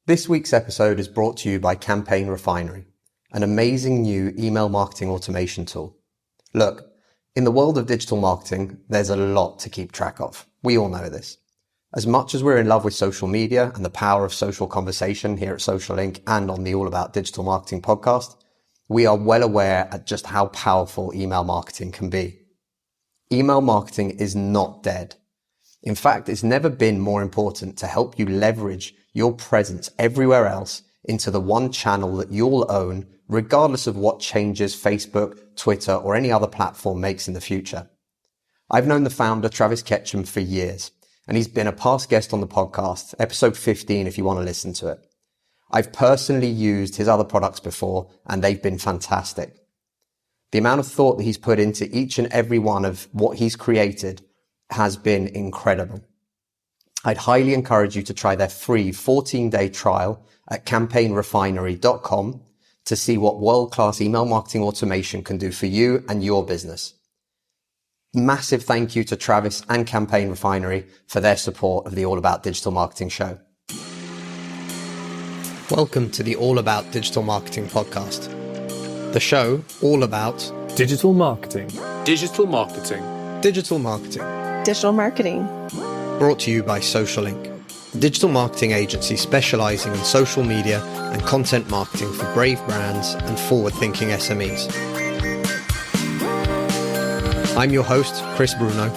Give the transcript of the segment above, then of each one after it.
This week's episode is brought to you by Campaign Refinery, an amazing new email marketing automation tool. Look, in the world of digital marketing, there's a lot to keep track of. We all know this. As much as we're in love with social media and the power of social conversation here at Social Inc. and on the All About Digital Marketing podcast, we are well aware at just how powerful email marketing can be. Email marketing is not dead. In fact, it's never been more important to help you leverage your presence everywhere else into the one channel that you'll own, regardless of what changes Facebook, Twitter, or any other platform makes in the future. I've known the founder, Travis Ketchum, for years, and he's been a past guest on the podcast, episode 15 if you want to listen to it. I've personally used his other products before, and they've been fantastic. The amount of thought that he's put into each and every one of what he's created has been incredible. I'd highly encourage you to try their free 14-day trial at campaignrefinery.com to see what world-class email marketing automation can do for you and your business. Massive thank you to Travis and Campaign Refinery for their support of the All About Digital Marketing show. Welcome to the All About Digital Marketing podcast. The show all about digital marketing. Digital marketing. Digital marketing. Digital marketing. Brought to you by Social Inc., a digital marketing agency specializing in social media and content marketing for brave brands and forward-thinking SMEs. I'm your host, Chris Bruno,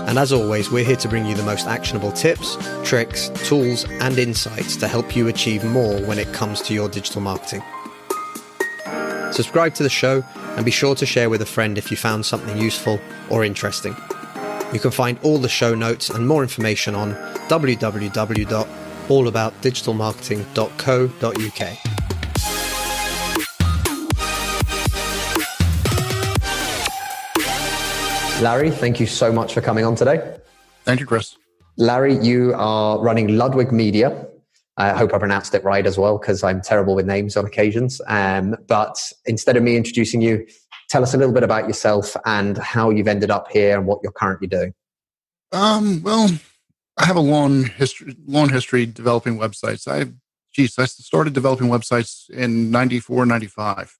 and as always, we're here to bring you the most actionable tips, tricks, tools, and insights to help you achieve more when it comes to your digital marketing. Subscribe to the show and be sure to share with a friend if you found something useful or interesting. You can find all the show notes and more information on www.allaboutdigitalmarketing.co.uk. Larry, thank you so much for coming on today. Thank you, Chris. Larry, you are running Ludwig Media. I hope I pronounced it right as well, because I'm terrible with names on occasions. But instead of me introducing you, tell us a little bit about yourself and how you've ended up here and what you're currently doing. Well, I have a long history developing websites. I started developing websites in 94, 95.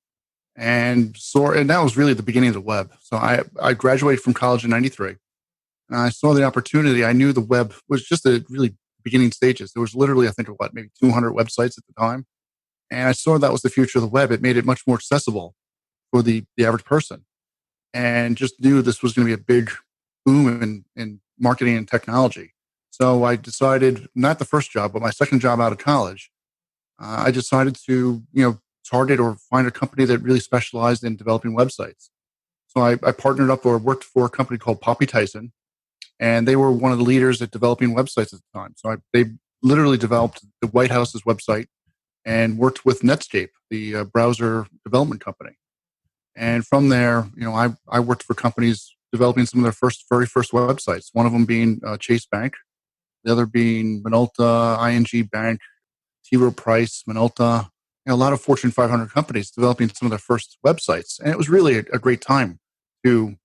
And that was really the beginning of the web. So I graduated from college in 93. And I saw the opportunity. I knew the web was just a really beginning stages. There was literally, I think, maybe 200 websites at the time. And I saw that was the future of the web. It made it much more accessible for the average person, and just knew this was going to be a big boom in marketing and technology. So I decided, not the first job, but my second job out of college, I decided to target or find a company that really specialized in developing websites. So I partnered up or worked for a company called Poppy Tyson, and they were one of the leaders at developing websites at the time. So they literally developed the White House's website and worked with Netscape, the browser development company. And from there, I worked for companies developing some of their very first websites. One of them being Chase Bank, the other being Minolta, ING Bank, T. Rowe Price, Minolta. A lot of Fortune 500 companies developing some of their first websites, and it was really a great time to,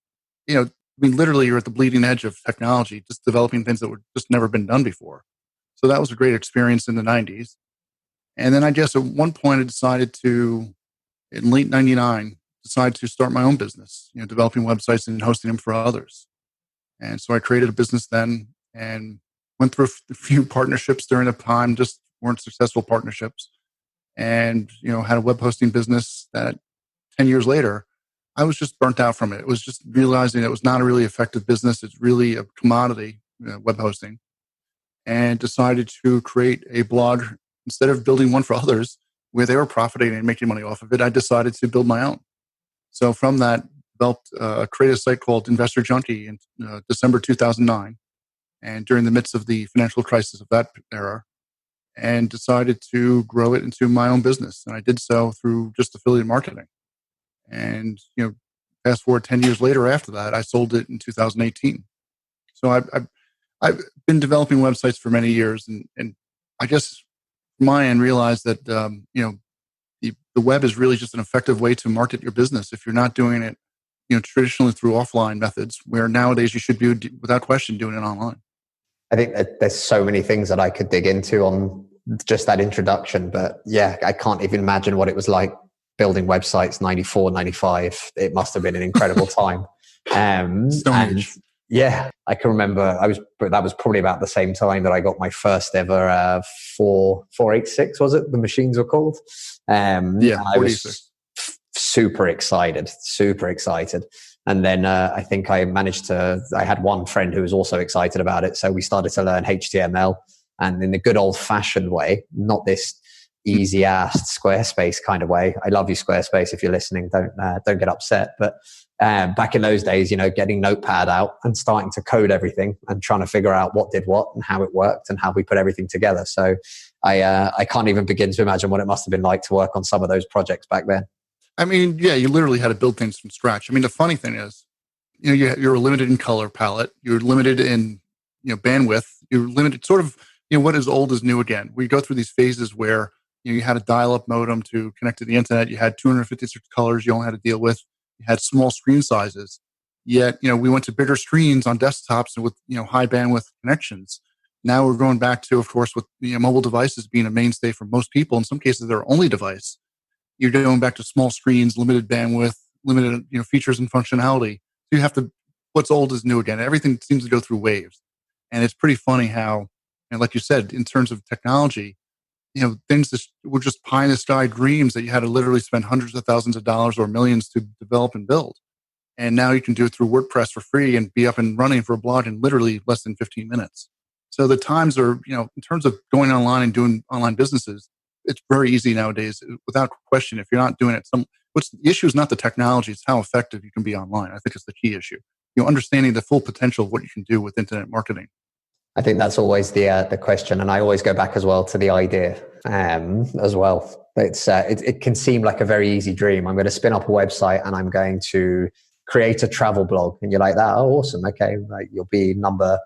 literally you're at the bleeding edge of technology, just developing things that were just never been done before. So that was a great experience in the 90s. And then I guess at one point I decided to, in late 99, decided to start my own business, developing websites and hosting them for others. And so I created a business then and went through a few partnerships during the time, just weren't successful partnerships. And, had a web hosting business that 10 years later, I was just burnt out from it. It was just realizing it was not a really effective business. It's really a commodity, web hosting. And decided to create a blog. Instead of building one for others where they were profiting and making money off of it, I decided to build my own. So from that, created a site called Investor Junkie in December 2009, and during the midst of the financial crisis of that era, and decided to grow it into my own business. And I did so through just affiliate marketing. And, fast forward 10 years later after that, I sold it in 2018. So I've been developing websites for many years, and I guess from my end realized that, the web is really just an effective way to market your business if you're not doing it, traditionally through offline methods, where nowadays you should be, without question, doing it online. I think that there's so many things that I could dig into on just that introduction. But yeah, I can't even imagine what it was like building websites 94, 95. It must have been an incredible time. Stone Age. Yeah, I can remember that was probably about the same time that I got my first ever 486, was it? The machines were called. Yeah, I was super excited. And then I think I had one friend who was also excited about it. So we started to learn HTML, and in the good old fashioned way, not this easy ass Squarespace kind of way. I love you, Squarespace. If you're listening, don't get upset. But back in those days, getting Notepad out and starting to code everything and trying to figure out what did what and how it worked and how we put everything together. So I can't even begin to imagine what it must have been like to work on some of those projects back then. I mean, yeah, you literally had to build things from scratch. I mean, the funny thing is, you're limited in color palette. You're limited in, bandwidth. You're limited sort of, what is old is new again. We go through these phases where you had a dial-up modem to connect to the internet. You had 256 colors you only had to deal with. You had small screen sizes. Yet, we went to bigger screens on desktops and with, high bandwidth connections. Now we're going back to, of course, with mobile devices being a mainstay for most people. In some cases, their only device. You're going back to small screens, limited bandwidth, limited features and functionality. So you have to. What's old is new again. Everything seems to go through waves, and it's pretty funny how, and like you said, in terms of technology, things that were just pie in the sky dreams that you had to literally spend hundreds of thousands of dollars or millions to develop and build, and now you can do it through WordPress for free and be up and running for a blog in literally less than 15 minutes. So the times are, in terms of going online and doing online businesses, it's very easy nowadays, without question. If you're not doing it, the issue is not the technology; it's how effective you can be online. I think it's the key issue. Understanding the full potential of what you can do with internet marketing. I think that's always the question, and I always go back as well to the idea as well. It can seem like a very easy dream. I'm going to spin up a website and I'm going to create a travel blog, and you're like, that, oh, awesome, okay, right, you'll be number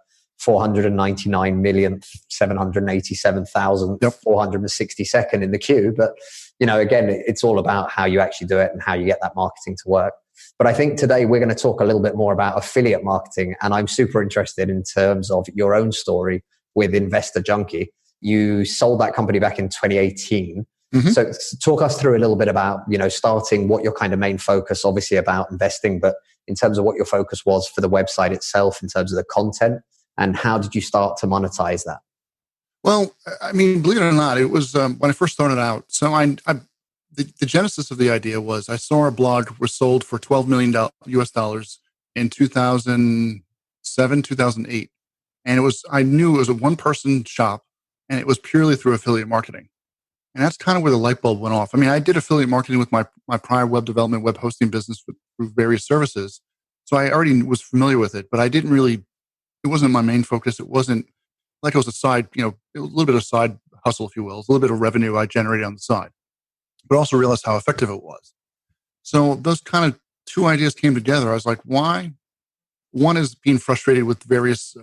499,787,462nd in the queue. But, again, it's all about how you actually do it and how you get that marketing to work. But I think today we're going to talk a little bit more about affiliate marketing. And I'm super interested in terms of your own story with Investor Junkie. You sold that company back in 2018. Mm-hmm. So talk us through a little bit about, starting, what your kind of main focus, obviously about investing, but in terms of what your focus was for the website itself, in terms of the content. And how did you start to monetize that? Well, I mean, believe it or not, it was when I first started out. So the genesis of the idea was I saw a blog was sold for $12 million US dollars in 2007, 2008. And I knew it was a one-person shop, and it was purely through affiliate marketing. And that's kind of where the light bulb went off. I mean, I did affiliate marketing with my prior web development, web hosting business through various services. So I already was familiar with it, but I didn't really, it wasn't my main focus. It wasn't like it was a side, a little bit of side hustle, if you will. It was a little bit of revenue I generated on the side, but also realized how effective it was. So those kind of two ideas came together. I was like, why? One is being frustrated with various,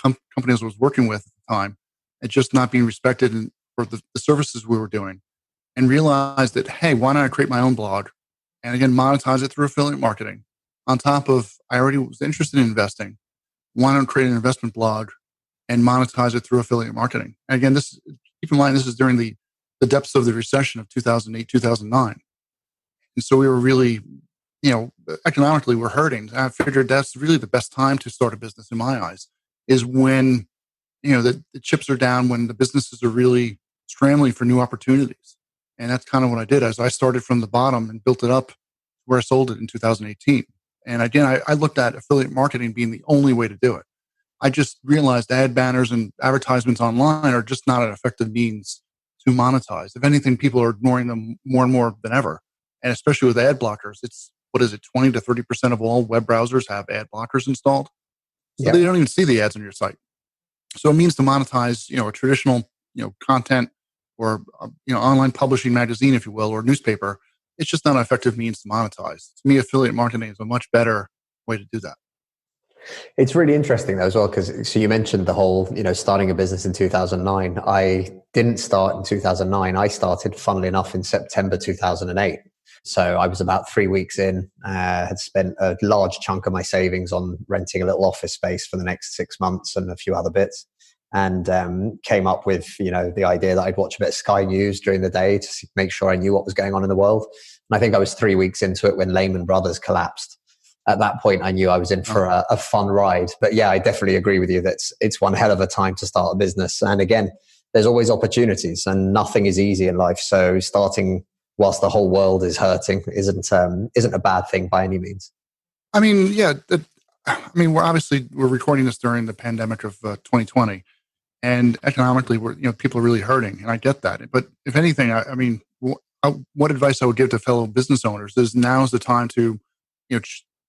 companies I was working with at the time and just not being respected for the services we were doing, and realized that, hey, why not create my own blog and again, monetize it through affiliate marketing. On top of, I already was interested in investing. Why not create an investment blog and monetize it through affiliate marketing? And again, keep in mind, this is during the depths of the recession of 2008, 2009. And so we were really, economically we're hurting. I figured that's really the best time to start a business in my eyes, is when, the chips are down, when the businesses are really scrambling for new opportunities. And that's kind of what I did. As I started from the bottom and built it up where I sold it in 2018. And again, I looked at affiliate marketing being the only way to do it. I just realized ad banners and advertisements online are just not an effective means to monetize. If anything, people are ignoring them more and more than ever. And especially with ad blockers, 20 to 30% of all web browsers have ad blockers installed. So They don't even see the ads on your site. So a means to monetize, a traditional, content or, online publishing magazine, if you will, or newspaper, it's just not an effective means to monetize. To me, affiliate marketing is a much better way to do that. It's really interesting though as well, because so you mentioned the whole, starting a business in 2009. I didn't start in 2009. I started, funnily enough, in September 2008. So I was about 3 weeks in, had spent a large chunk of my savings on renting a little office space for the next 6 months and a few other bits. and came up with, the idea that I'd watch a bit of Sky News during the day to make sure I knew what was going on in the world. And I think I was 3 weeks into it when Lehman Brothers collapsed. At that point, I knew I was in for a fun ride. But yeah, I definitely agree with you that it's one hell of a time to start a business. And again, there's always opportunities, and nothing is easy in life. So starting whilst the whole world is hurting isn't a bad thing by any means. I mean, yeah. We're recording this during the pandemic of 2020, and economically, people are really hurting, and I get that. But if anything, what advice I would give to fellow business owners is now's the time to,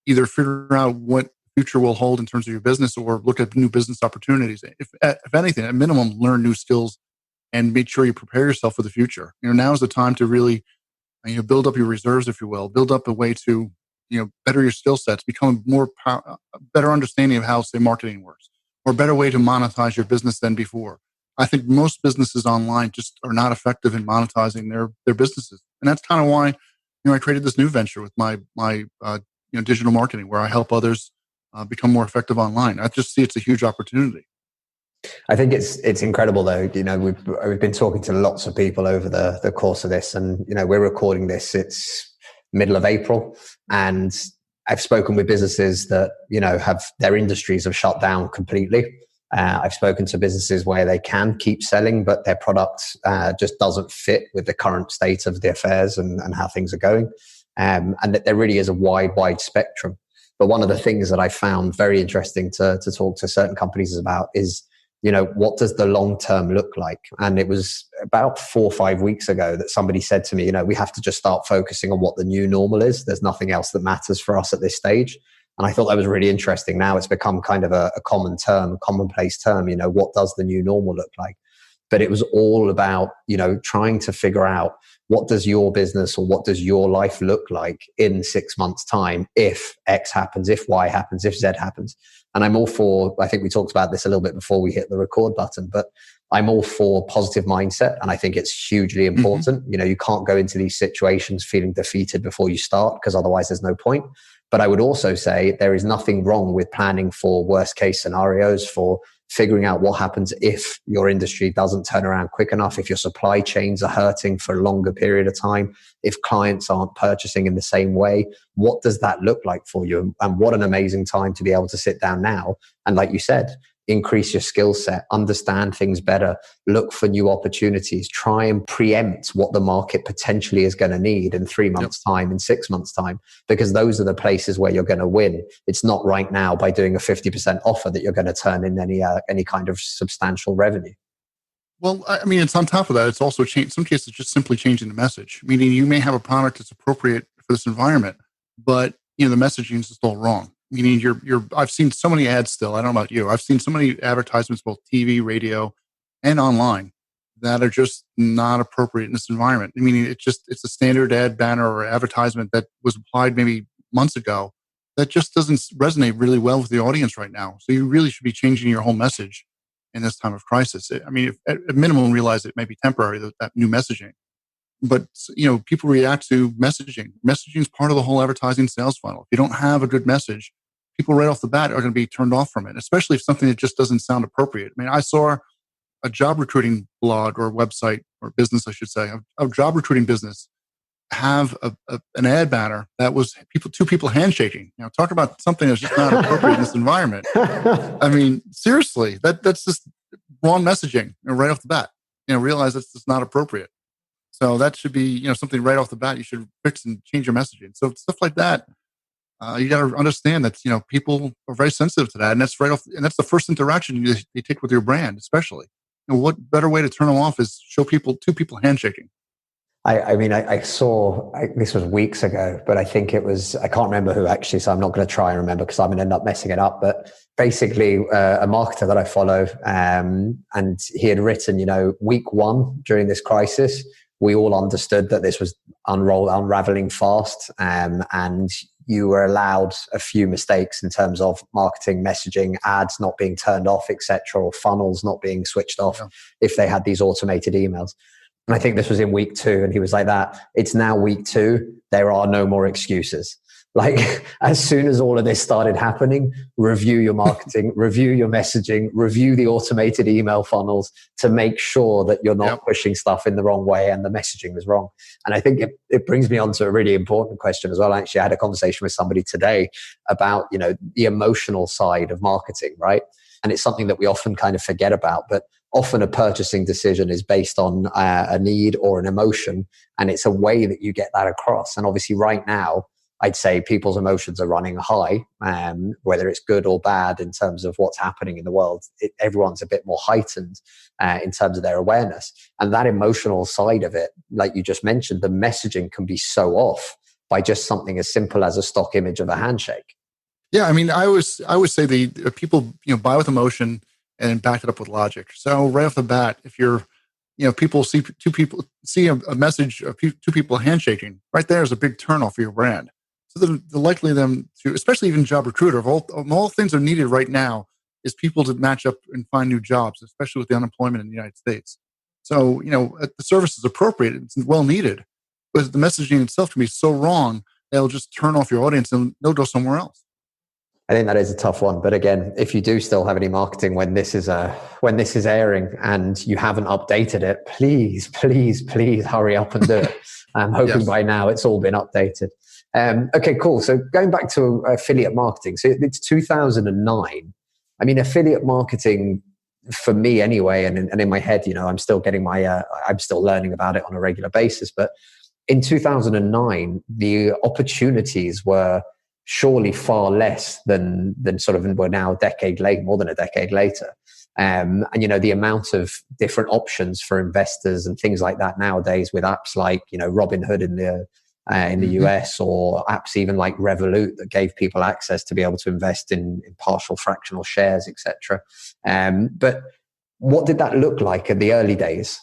either figure out what future will hold in terms of your business, or look at new business opportunities. If anything, at minimum, learn new skills and make sure you prepare yourself for the future. Now is the time to really, build up your reserves, if you will, build up a way to, better your skill sets, become better understanding of how, say, marketing works, or a better way to monetize your business than before. I think most businesses online just are not effective in monetizing their businesses, and that's kind of why, I created this new venture with my digital marketing, where I help others become more effective online. I just see it's a huge opportunity. I think it's incredible though. We've been talking to lots of people over the course of this, and we're recording this. It's middle of April, and I've spoken with businesses that have their industries have shut down completely. I've spoken to businesses where they can keep selling, but their product just doesn't fit with the current state of the affairs and how things are going. And that there really is a wide spectrum. But one of the things that I found very interesting to talk to certain companies about is, what does the long term look like? And it was about 4 or 5 weeks ago that somebody said to me, we have to just start focusing on what the new normal is. There's nothing else that matters for us at this stage. And I thought that was really interesting. Now it's become kind of a commonplace term, what does the new normal look like? But it was all about, trying to figure out, what does your business or what does your life look like in 6 months' time if X happens, if Y happens, if Z happens? And I'm all for, I think we talked about this a little bit before we hit the record button, but I'm all for positive mindset. And I think it's hugely important. Mm-hmm. You can't go into these situations feeling defeated before you start, because otherwise there's no point. But I would also say there is nothing wrong with planning for worst case scenarios, for figuring out what happens if your industry doesn't turn around quick enough, if your supply chains are hurting for a longer period of time, if clients aren't purchasing in the same way. What does that look like for you? And what an amazing time to be able to sit down now and, like you said, increase your skill set, understand things better, look for new opportunities, try and preempt what the market potentially is going to need in 3 months' time, in 6 months' time, because those are the places where you're going to win. It's not right now by doing a 50% offer that you're going to turn in any kind of substantial revenue. Well, I mean, it's on top of that. It's also some cases just simply changing the message, meaning you may have a product that's appropriate for this environment, but the messaging is still wrong. Meaning I've seen so many ads still. I don't know about you. I've seen so many advertisements, both TV, radio, and online, that are just not appropriate in this environment. I mean, it's a standard ad banner or advertisement that was applied maybe months ago that just doesn't resonate really well with the audience right now. So you really should be changing your whole message in this time of crisis. I mean, at minimum, realize it may be temporary, that new messaging. But, people react to messaging. Messaging is part of the whole advertising sales funnel. If you don't have a good message, people right off the bat are going to be turned off from it, especially if something that just doesn't sound appropriate. I mean, I saw a job recruiting blog or website or business, I should say, a job recruiting business have an ad banner that was two people handshaking. Talk about something that's just not appropriate in this environment. I mean, seriously, that's just wrong messaging right off the bat. Realize that's just not appropriate. So that should be, something right off the bat you should fix and change your messaging. So stuff like that, you got to understand that, people are very sensitive to that. And that's and that's the first interaction you take with your brand, especially. What better way to turn them off is show two people handshaking. I saw, this was weeks ago, but I think it was, I can't remember who actually, so I'm not going to try and remember because I'm going to end up messing it up. But basically, a marketer that I follow, and he had written, week 1 during this crisis, we all understood that this was unraveling fast, and you were allowed a few mistakes in terms of marketing, messaging, ads not being turned off, etc., or funnels not being switched off if they had these automated emails. And I think this was in week 2, and he was like that. It's now week 2. There are no more excuses. Like, as soon as all of this started happening, review your marketing, review your messaging, review the automated email funnels to make sure that you're not pushing stuff in the wrong way and the messaging is wrong. And I think it brings me on to a really important question as well. Actually, I had a conversation with somebody today about, the emotional side of marketing, right? And it's something that we often kind of forget about, but often a purchasing decision is based on a need or an emotion, and it's a way that you get that across. And obviously right now, I'd say people's emotions are running high, whether it's good or bad in terms of what's happening in the world. Everyone's a bit more heightened in terms of their awareness. And that emotional side of it, like you just mentioned, the messaging can be so off by just something as simple as a stock image of a handshake. Yeah, I mean, I always say the people buy with emotion and back it up with logic. So right off the bat, if you're people see a message of two people handshaking, right there is a big turnoff for your brand. So the likely them to, especially even job recruiter, of all things that are needed right now is people to match up and find new jobs, especially with the unemployment in the United States. So the service is appropriate, it's well needed, but the messaging itself can be so wrong that it'll just turn off your audience and they'll go somewhere else. I think that is a tough one. But again, if you do still have any marketing when this is airing and you haven't updated it, please hurry up and do it. I'm hoping by now it's all been updated. Okay, cool. So going back to affiliate marketing. So it's 2009. I mean, affiliate marketing for me anyway, and in my head, I'm still getting I'm still learning about it on a regular basis. But in 2009, the opportunities were surely far less than sort of we're now more than a decade later. And the amount of different options for investors and things like that nowadays with apps like Robinhood in the US, or apps even like Revolut that gave people access to be able to invest in partial fractional shares, etc. But what did that look like in the early days?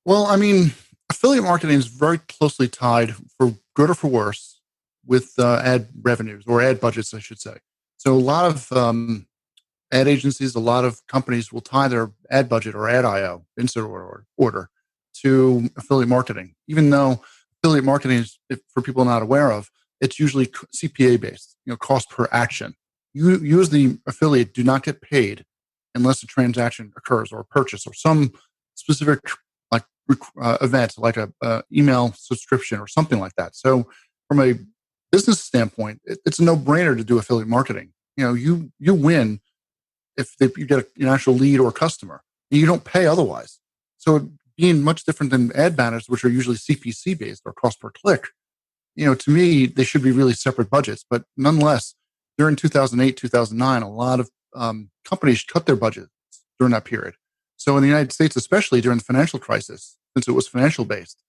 Well, I mean, affiliate marketing is very closely tied, for good or for worse, with ad revenues, or ad budgets, I should say. So a lot of ad agencies, a lot of companies will tie their ad budget or ad IO, insert order, to affiliate marketing. Even though affiliate marketing is, for people not aware of, it's usually CPA based, cost per action. You as the affiliate do not get paid unless a transaction occurs, or a purchase, or some specific event, like a email subscription or something like that. So from a business standpoint, it's a no-brainer to do affiliate marketing. You win if you get an actual lead or customer. You don't pay otherwise. So being much different than ad banners, which are usually CPC based or cost per click, to me, they should be really separate budgets. But nonetheless, during 2008, 2009, a lot of companies cut their budgets during that period. So in the United States, especially during the financial crisis, since it was financial based,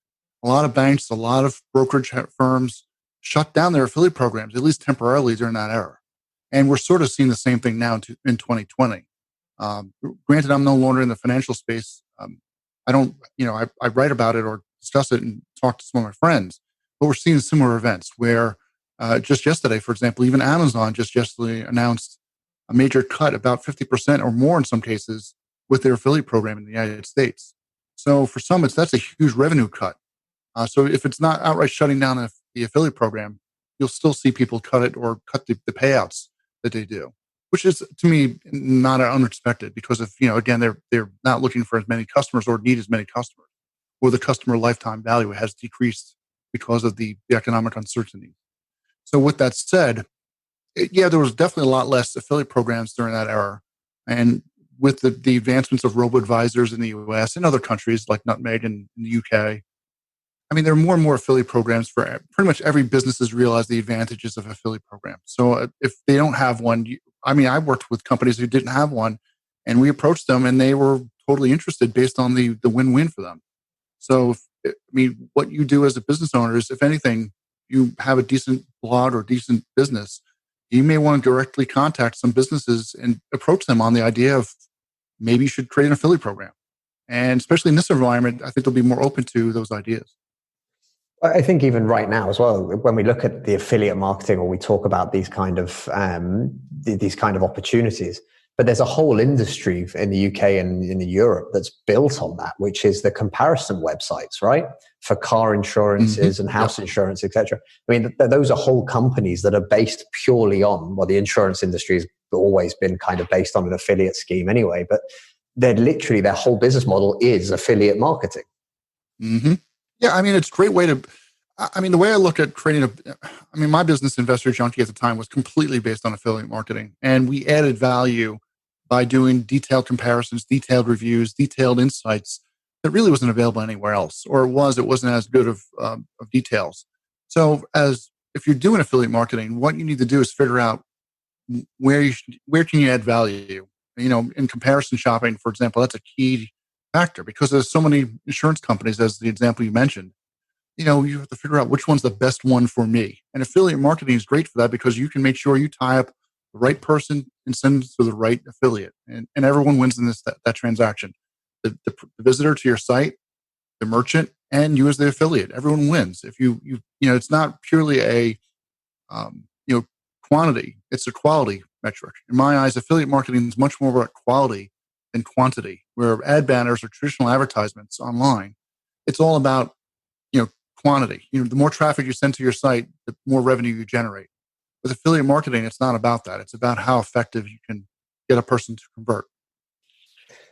a lot of banks, a lot of brokerage firms shut down their affiliate programs, at least temporarily during that era. And we're sort of seeing the same thing now in 2020. Granted, I'm no longer in the financial space. I write about it or discuss it and talk to some of my friends, but we're seeing similar events where just yesterday, for example, even Amazon just yesterday announced a major cut, about 50% or more in some cases, with their affiliate program in the United States. So for some, that's a huge revenue cut. So if it's not outright shutting down the affiliate program, you'll still see people cut it or cut the payouts that they do, which is, to me, not unexpected, because if, again, they're not looking for as many customers or need as many customers, or the customer lifetime value has decreased because of the economic uncertainty. So with that said, there was definitely a lot less affiliate programs during that era. And with the advancements of robo-advisors in the US and other countries like Nutmeg in the UK, I mean, there are more and more affiliate programs for pretty much every business has realized the advantages of affiliate programs. So if they don't have one, I worked with companies who didn't have one, and we approached them and they were totally interested based on the win-win for them. So, what you do as a business owner is, if anything, you have a decent blog or decent business, you may want to directly contact some businesses and approach them on the idea of maybe you should create an affiliate program. And especially in this environment, I think they'll be more open to those ideas. I think even right now as well, when we look at the affiliate marketing, or we talk about these kind of opportunities, But there's a whole industry in the UK and in Europe that's built on that, which is the comparison websites, right? For car insurances and house insurance, etc. I mean, those are whole companies that are based purely on, well, the insurance industry has always been kind of based on an affiliate scheme anyway, but they're literally, their whole business model is affiliate marketing. Yeah, I mean, it's a great way to, I mean, the way I look at creating my business Investor Junkie at the time was completely based on affiliate marketing. And we added value by doing detailed comparisons, detailed reviews, detailed insights that really wasn't available anywhere else, or it wasn't as good of details. So if you're doing affiliate marketing, what you need to do is figure out where can you add value. In comparison shopping, for example, that's a key factor because there's so many insurance companies, as the example you mentioned. You have to figure out which one's the best one for me. And affiliate marketing is great for that because you can make sure you tie up the right person and send to the right affiliate. And everyone wins in that transaction. The visitor to your site, the merchant, and you as the affiliate. Everyone wins. If it's not purely a quantity, it's a quality metric. In my eyes, affiliate marketing is much more about quality than quantity, where ad banners or traditional advertisements online, it's all about quantity. The more traffic you send to your site, the more revenue you generate. With affiliate marketing, it's not about that. It's about how effective you can get a person to convert.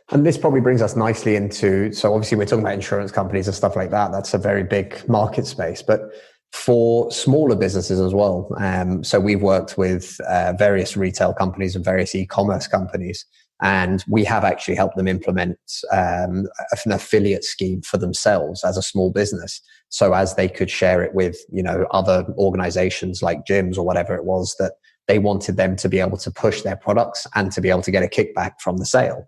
And this probably brings us nicely into, so obviously we're talking about insurance companies and stuff like that. That's a very big market space, but for smaller businesses as well. So we've worked with various retail companies and various e-commerce companies, and we have actually helped them implement an affiliate scheme for themselves as a small business. So as they could share it with, other organizations like gyms or whatever it was that they wanted them to be able to push their products and to be able to get a kickback from the sale.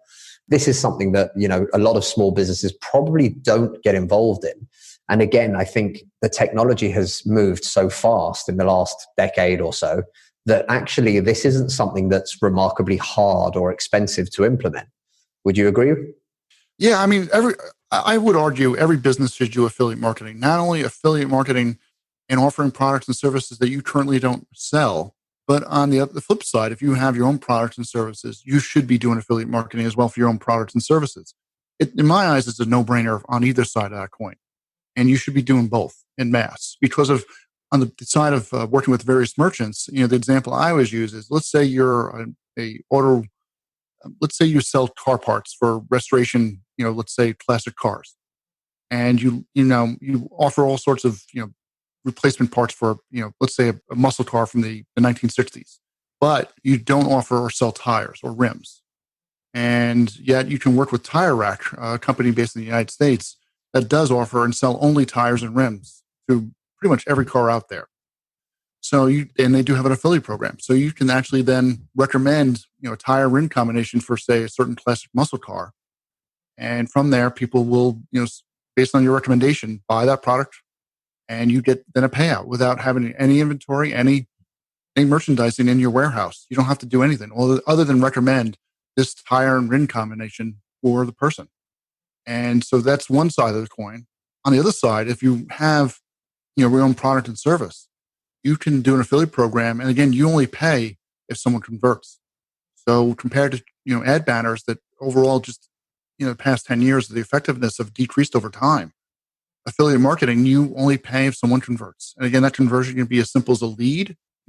This is something that, a lot of small businesses probably don't get involved in. And again, I think the technology has moved so fast in the last decade or so that actually this isn't something that's remarkably hard or expensive to implement. Would you agree? Yeah, I mean, I would argue every business should do affiliate marketing. Not only affiliate marketing and offering products and services that you currently don't sell, but on the flip side, if you have your own products and services, you should be doing affiliate marketing as well for your own products and services. In my eyes, it's a no-brainer on either side of that coin. And you should be doing both in mass because on the side of working with various merchants, the example I always use is, let's say you're let's say you sell car parts for restoration, let's say classic cars, and you offer all sorts of, replacement parts for, let's say a muscle car from the 1960s, but you don't offer or sell tires or rims. And yet you can work with Tire Rack, a company based in the United States that does offer and sell only tires and rims to pretty much every car out there. So and they do have an affiliate program. So you can actually then recommend, a tire rim combination for, say, a certain classic muscle car. And from there, people will, based on your recommendation, buy that product, and you get then a payout without having any inventory, any merchandising in your warehouse. You don't have to do anything other than recommend this tire and rim combination for the person. And so that's one side of the coin. On the other side, if you have, your own product and service, you can do an affiliate program. And again, you only pay if someone converts. So compared to, ad banners that overall just, the past 10 years, the effectiveness have decreased over time. Affiliate marketing, you only pay if someone converts. And again, that conversion can be as simple as an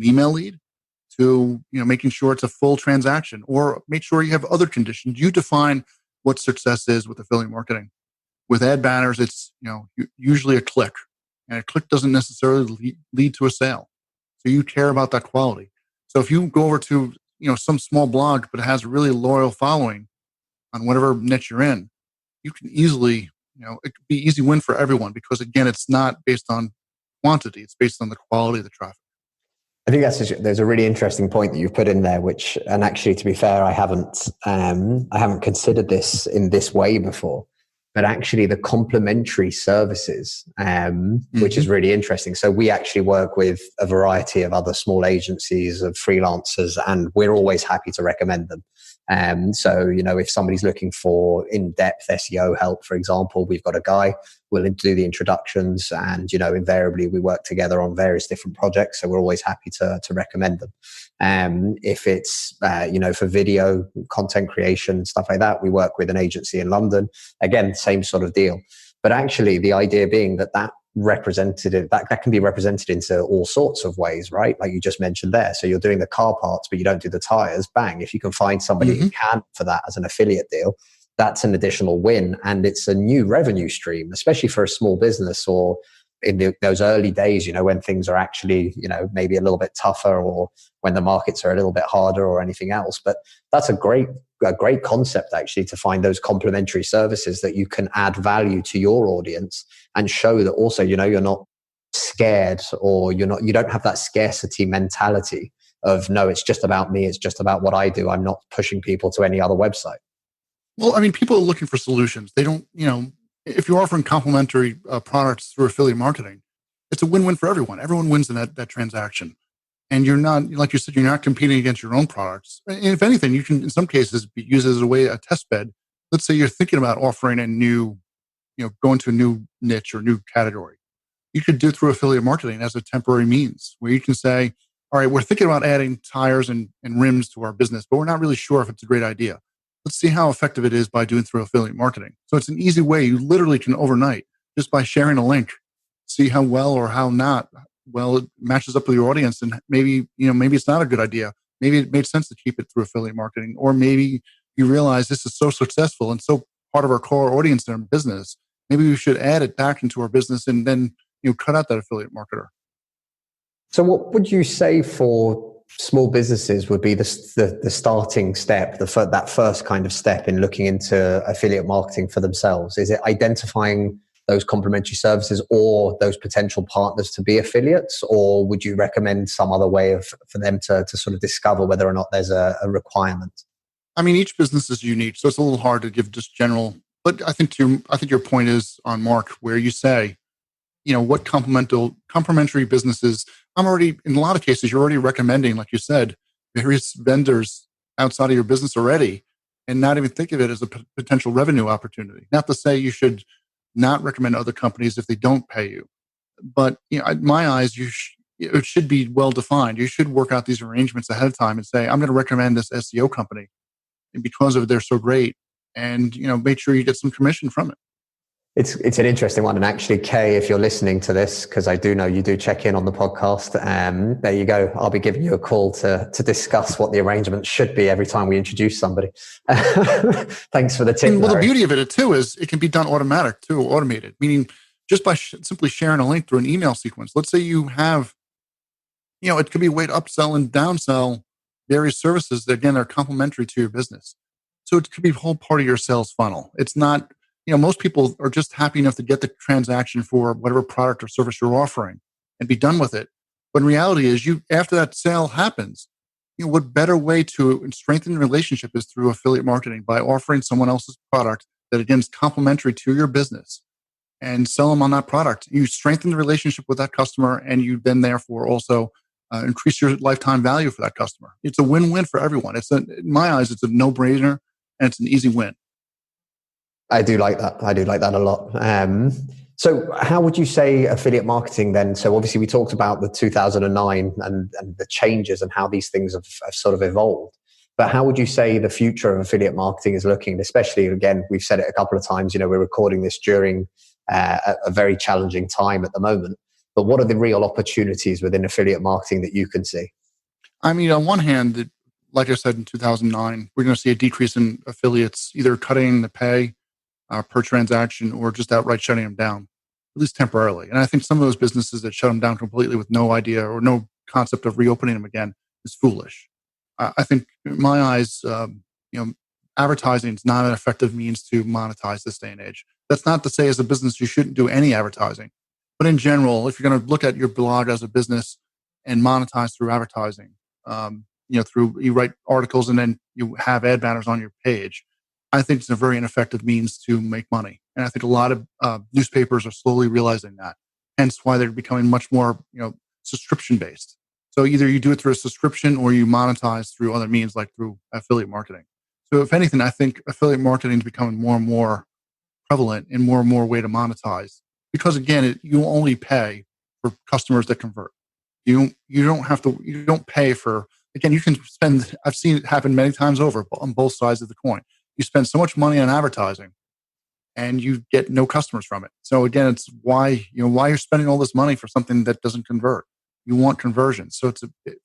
email lead, to, making sure it's a full transaction, or make sure you have other conditions. You define what success is with affiliate marketing. With ad banners, it's, usually a click, and a click doesn't necessarily lead to a sale. So you care about that quality. So if you go over to, some small blog, but it has a really loyal following on whatever niche you're in, you can easily, it could be easy win for everyone because, again, it's not based on quantity. It's based on the quality of the traffic. I think there's a really interesting point that you've put in there, and actually, to be fair, I haven't considered this in this way before, but actually the complementary services, which is really interesting. So we actually work with a variety of other small agencies of freelancers, and we're always happy to recommend them. So, if somebody's looking for in-depth SEO help, for example, we've got a guy willing to do the introductions, and, invariably we work together on various different projects. So we're always happy to recommend them. If it's, for video content creation, stuff like that, we work with an agency in London. Again, same sort of deal. But actually the idea being that representative that can be represented into all sorts of ways, right? Like you just mentioned there. So you're doing the car parts, but you don't do the tires. Bang. If you can find somebody who can for that as an affiliate deal, that's an additional win. And it's a new revenue stream, especially for a small business, or in those early days, when things are actually, maybe a little bit tougher, or when the markets are a little bit harder or anything else. But that's a great concept, actually, to find those complementary services that you can add value to your audience and show that also, you're not scared, or you don't have that scarcity mentality of, no, it's just about me. It's just about what I do. I'm not pushing people to any other website. Well, I mean, people are looking for solutions. They don't, if you're offering complementary products through affiliate marketing, it's a win-win for everyone. Everyone wins in that transaction. And you're not, like you said, you're not competing against your own products. And if anything, you can, in some cases, use it as a test bed. Let's say you're thinking about offering a new, going to a new niche or new category. You could do it through affiliate marketing as a temporary means, where you can say, all right, we're thinking about adding tires and rims to our business, but we're not really sure if it's a great idea. Let's see how effective it is by doing through affiliate marketing. So it's an easy way. You literally can overnight, just by sharing a link, see how well or how not well it matches up with your audience. And maybe it's not a good idea. Maybe it made sense to keep it through affiliate marketing, or maybe you realize this is so successful and so part of our core audience in our business. Maybe we should add it back into our business and then cut out that affiliate marketer. So what would you say for small businesses would be the starting step, that first kind of step in looking into affiliate marketing for themselves? Is it identifying those complementary services or those potential partners to be affiliates, or would you recommend some other way for them to sort of discover whether or not there's a requirement? I mean, each business is unique, so it's a little hard to give just general. But I think your point is on mark, where you say, what complementary businesses. I'm already, in a lot of cases, you're already recommending, like you said, various vendors outside of your business already, and not even think of it as a potential revenue opportunity. Not to say you should not recommend other companies if they don't pay you, but in my eyes, it should be well defined. You should work out these arrangements ahead of time and say, I'm going to recommend this SEO company, and because of it, they're so great, and make sure you get some commission from it. It's an interesting one. And actually, Kay, if you're listening to this, because I do know you do check in on the podcast, there you go. I'll be giving you a call to discuss what the arrangement should be every time we introduce somebody. Thanks for the tip. And, well, the beauty of it too is it can be done automated, meaning just by simply sharing a link through an email sequence. Let's say you have, it could be a way to upsell and downsell various services that, again, are complementary to your business. So it could be a whole part of your sales funnel. It's not, most people are just happy enough to get the transaction for whatever product or service you're offering and be done with it. But in reality is, after that sale happens, what better way to strengthen the relationship is through affiliate marketing, by offering someone else's product that, again, is complementary to your business, and sell them on that product. You strengthen the relationship with that customer, and you then therefore also increase your lifetime value for that customer. It's a win-win for everyone. In my eyes, it's a no-brainer, and it's an easy win. I do like that. I do like that a lot. So how would you say affiliate marketing then? So obviously we talked about the 2009 and the changes and how these things have sort of evolved. But how would you say the future of affiliate marketing is looking? Especially, again, we've said it a couple of times, we're recording this during a very challenging time at the moment. But what are the real opportunities within affiliate marketing that you can see? I mean, on one hand, like I said, in 2009, we're going to see a decrease in affiliates, either cutting the pay per transaction or just outright shutting them down, at least temporarily. And I think some of those businesses that shut them down completely with no idea or no concept of reopening them again is foolish. I think, in my eyes, advertising is not an effective means to monetize this day and age. That's not to say as a business you shouldn't do any advertising. But in general, if you're going to look at your blog as a business and monetize through advertising, you write articles and then you have ad banners on your page, I think it's a very ineffective means to make money. And I think a lot of newspapers are slowly realizing that. Hence why they're becoming much more, subscription based. So either you do it through a subscription or you monetize through other means, like through affiliate marketing. So if anything, I think affiliate marketing is becoming more and more prevalent and more way to monetize. Because again, you only pay for customers that convert. You don't pay for, again, you can spend, I've seen it happen many times over on both sides of the coin. You spend so much money on advertising and you get no customers from it. So again, it's why you're spending all this money for something that doesn't convert. You want conversion. So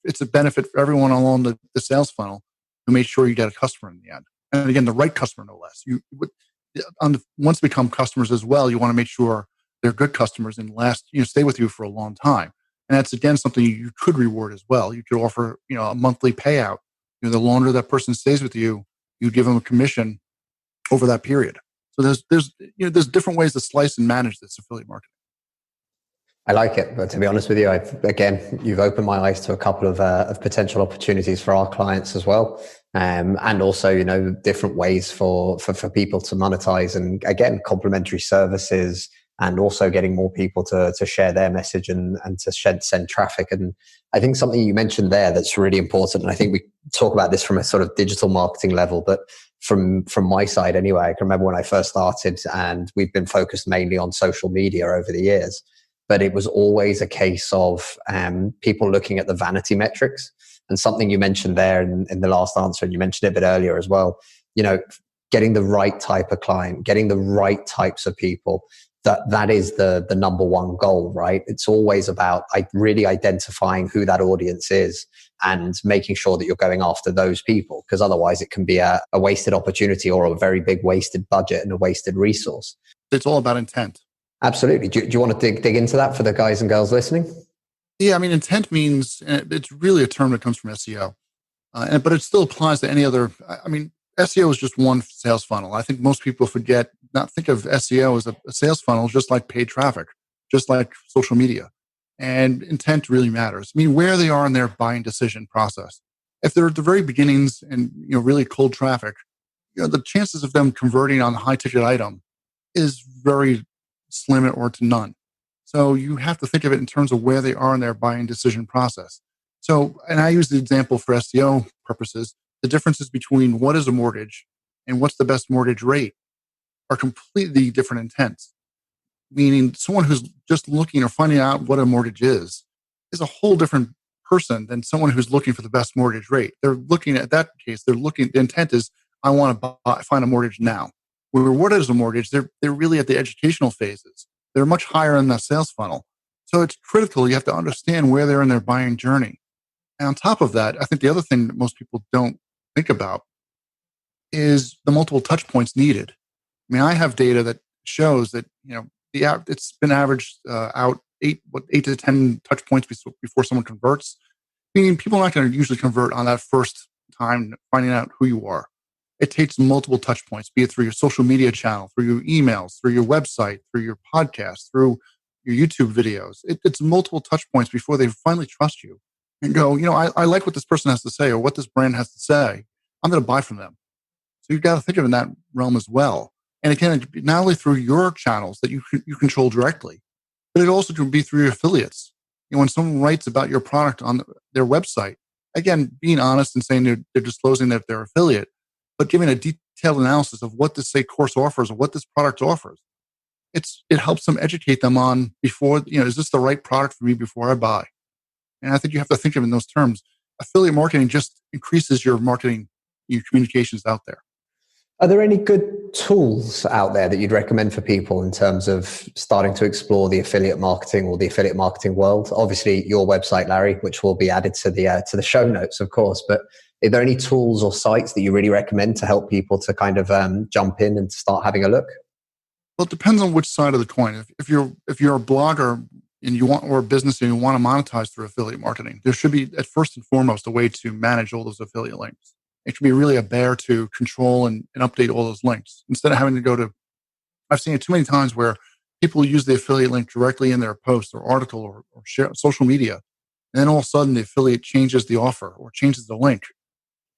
it's a benefit for everyone along the sales funnel to make sure you get a customer in the end. And again, the right customer, no less. Once they become customers as well, you want to make sure they're good customers and stay with you for a long time. And that's again something you could reward as well. You could offer a monthly payout. The longer that person stays with you, you give them a commission over that period. So there's different ways to slice and manage this affiliate marketing. I like it, but to be honest with you, you've opened my eyes to a couple of potential opportunities for our clients as well, and also different ways for people to monetize, and again, complementary services, and also getting more people to share their message and to send traffic. And I think something you mentioned there that's really important, and I think we talk about this from a sort of digital marketing level, but from my side anyway, I can remember when I first started, and we've been focused mainly on social media over the years. But it was always a case of people looking at the vanity metrics. And something you mentioned there in the last answer, and you mentioned it a bit earlier as well, getting the right type of client, getting the right types of people, that is the number one goal, right? It's always about really identifying who that audience is and making sure that you're going after those people, because otherwise it can be a wasted opportunity or a very big wasted budget and a wasted resource. It's all about intent. Absolutely. Do you want to dig into that for the guys and girls listening? Yeah, I mean, intent means, it's really a term that comes from SEO, but it still applies to any other. I mean, SEO is just one sales funnel. I think most people think of SEO as a sales funnel, just like paid traffic, just like social media. And intent really matters. I mean, where they are in their buying decision process. If they're at the very beginnings and really cold traffic, the chances of them converting on a high ticket item is very slim or to none. So you have to think of it in terms of where they are in their buying decision process. So, and I use the example for SEO purposes, the differences between what is a mortgage and what's the best mortgage rate are completely different intents. Meaning someone who's just looking or finding out what a mortgage is a whole different person than someone who's looking for the best mortgage rate. They're looking at that case, the intent is, I want to find a mortgage now. Where what is a mortgage? They're really at the educational phases. They're much higher in the sales funnel. So it's critical. You have to understand where they're in their buying journey. And on top of that, I think the other thing that most people don't think about is the multiple touch points needed. I mean, I have data that shows that, it's been averaged out 8 to 10 touch points before someone converts. Meaning people are not going to usually convert on that first time finding out who you are. It takes multiple touch points, be it through your social media channel, through your emails, through your website, through your podcast, through your YouTube videos. It's multiple touch points before they finally trust you and go, I like what this person has to say or what this brand has to say. I'm going to buy from them. So you've got to think of it in that realm as well. And again, not only through your channels that you control directly, but it also can be through your affiliates. When someone writes about your product on their website, again, being honest and saying they're disclosing that they're affiliate, but giving a detailed analysis of what this course offers or what this product offers. It helps them educate them on before, is this the right product for me before I buy? And I think you have to think of it in those terms. Affiliate marketing just increases your marketing, your communications out there. Are there any good tools out there that you'd recommend for people in terms of starting to explore the affiliate marketing or the affiliate marketing world? Obviously, your website, Larry, which will be added to the show notes, of course. But are there any tools or sites that you really recommend to help people to kind of jump in and start having a look? Well, it depends on which side of the coin. If you're a blogger and you want, or a business and you want to monetize through affiliate marketing, there should be, at first and foremost, a way to manage all those affiliate links. It should be really a bear to control and update all those links instead of having to go to. I've seen it too many times where people use the affiliate link directly in their post or article or share social media, and then all of a sudden the affiliate changes the offer or changes the link.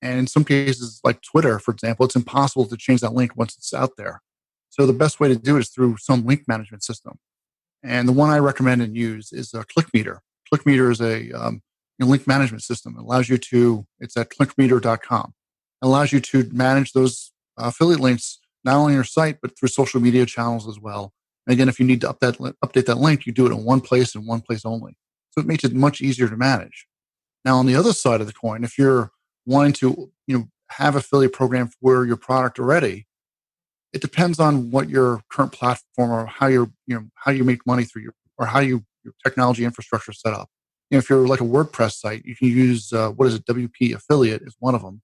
And in some cases, like Twitter, for example, it's impossible to change that link once it's out there. So the best way to do it is through some link management system. And the one I recommend and use is a ClickMeter. ClickMeter is a link management system. It allows you to, it's at clickmeter.com. allows you to manage those affiliate links not only on your site, but through social media channels as well. And again, if you need to update that link, you do it in one place and one place only. So it makes it much easier to manage. Now, on the other side of the coin, if you're wanting to have affiliate program for your product already, it depends on what your current platform or how you make money through or how your technology infrastructure is set up. If you're like a WordPress site, you can use WP Affiliate is one of them,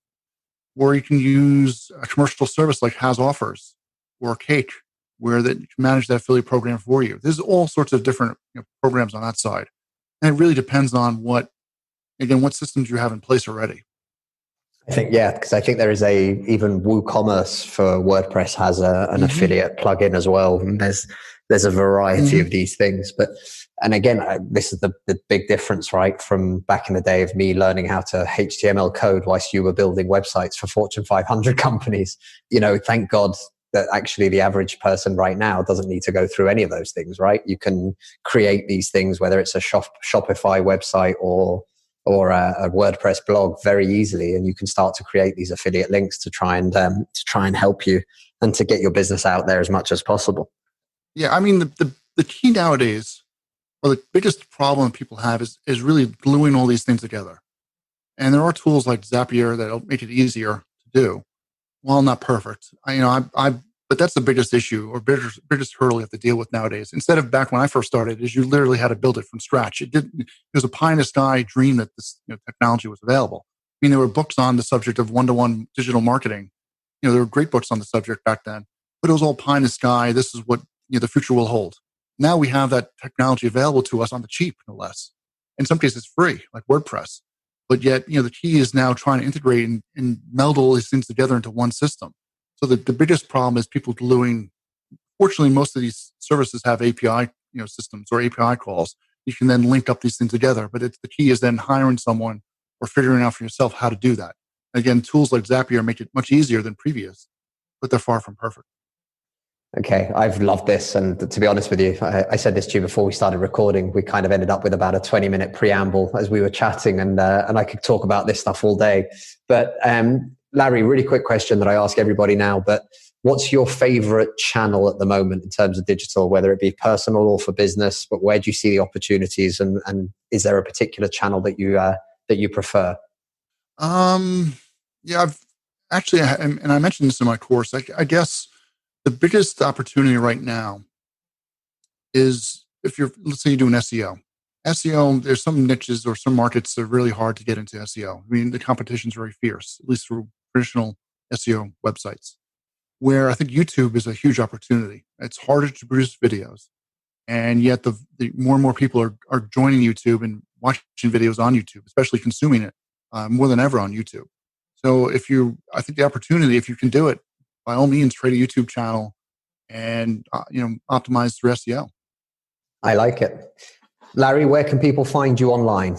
or you can use a commercial service like Has Offers or Cake, where that you can manage that affiliate program for you. There's all sorts of different programs on that side, and it really depends on what systems you have in place already. I think, because I think there is even WooCommerce for WordPress has an affiliate plugin as well. And there's a variety of these things. And again, this is the big difference, right? From back in the day of me learning how to HTML code whilst you were building websites for Fortune 500 companies. Thank God that actually the average person right now doesn't need to go through any of those things, right? You can create these things, whether it's a Shopify website or a WordPress blog, very easily, and you can start to create these affiliate links to try and help you and to get your business out there as much as possible. Yeah, I mean the key nowadays, or the biggest problem people have is really gluing all these things together. And there are tools like Zapier that'll make it easier to do. While not perfect, but that's the biggest issue or biggest hurdle you have to deal with nowadays. Instead of back when I first started, is you literally had to build it from scratch. It was a pie in the sky dream that this technology was available. I mean, there were books on the subject of one-to-one digital marketing. There were great books on the subject back then, but it was all pie in the sky. This is what the future will hold. Now we have that technology available to us on the cheap, no less. In some cases, free, like WordPress. But yet, the key is now trying to integrate and meld all these things together into one system. So the biggest problem is people gluing. Fortunately, most of these services have API systems or API calls. You can then link up these things together. But the key is then hiring someone or figuring out for yourself how to do that. Again, tools like Zapier make it much easier than previous, but they're far from perfect. Okay, I've loved this. And to be honest with you, I said this to you before we started recording. We kind of ended up with about a 20-minute preamble as we were chatting, and I could talk about this stuff all day. But Larry, really quick question that I ask everybody now, but what's your favorite channel at the moment in terms of digital, whether it be personal or for business, but where do you see the opportunities, and is there a particular channel that you prefer? I've actually, and I mentioned this in my course, I guess the biggest opportunity right now is if let's say you do an SEO. SEO, there's some niches or some markets that are really hard to get into SEO. I mean, the competition is very fierce, at least for traditional SEO websites, where I think YouTube is a huge opportunity. It's harder to produce videos, and yet the more and more people are joining YouTube and watching videos on YouTube, especially consuming it more than ever on YouTube. So I think the opportunity, if you can do it, by all means, create a YouTube channel and optimize through SEO. I like it. Larry, where can people find you online?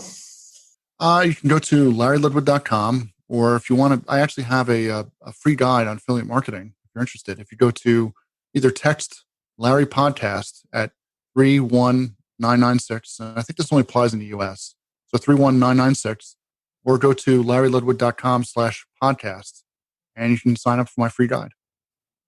You can go to larryludwig.com, or if you want to, I actually have a free guide on affiliate marketing if you're interested. If you go to either text Larry Podcast at 31996, and I think this only applies in the US, so 31996, or go to larryludwig.com/podcast, and you can sign up for my free guide.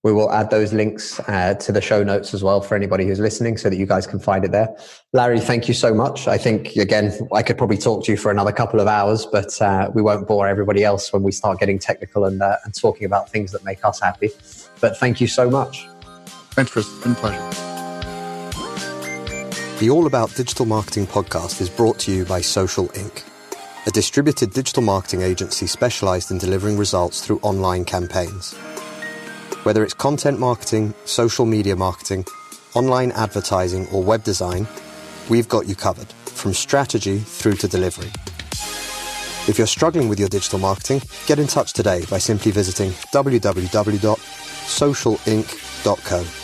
We will add those links to the show notes as well for anybody who's listening so that you guys can find it there. Larry, thank you so much. I think, again, I could probably talk to you for another couple of hours, but we won't bore everybody else when we start getting technical and talking about things that make us happy. But thank you so much. Thanks, Chris. It's been a pleasure. The All About Digital Marketing podcast is brought to you by Social Inc., a distributed digital marketing agency specialized in delivering results through online campaigns. Whether it's content marketing, social media marketing, online advertising, or web design, we've got you covered, from strategy through to delivery. If you're struggling with your digital marketing, get in touch today by simply visiting www.socialinc.co.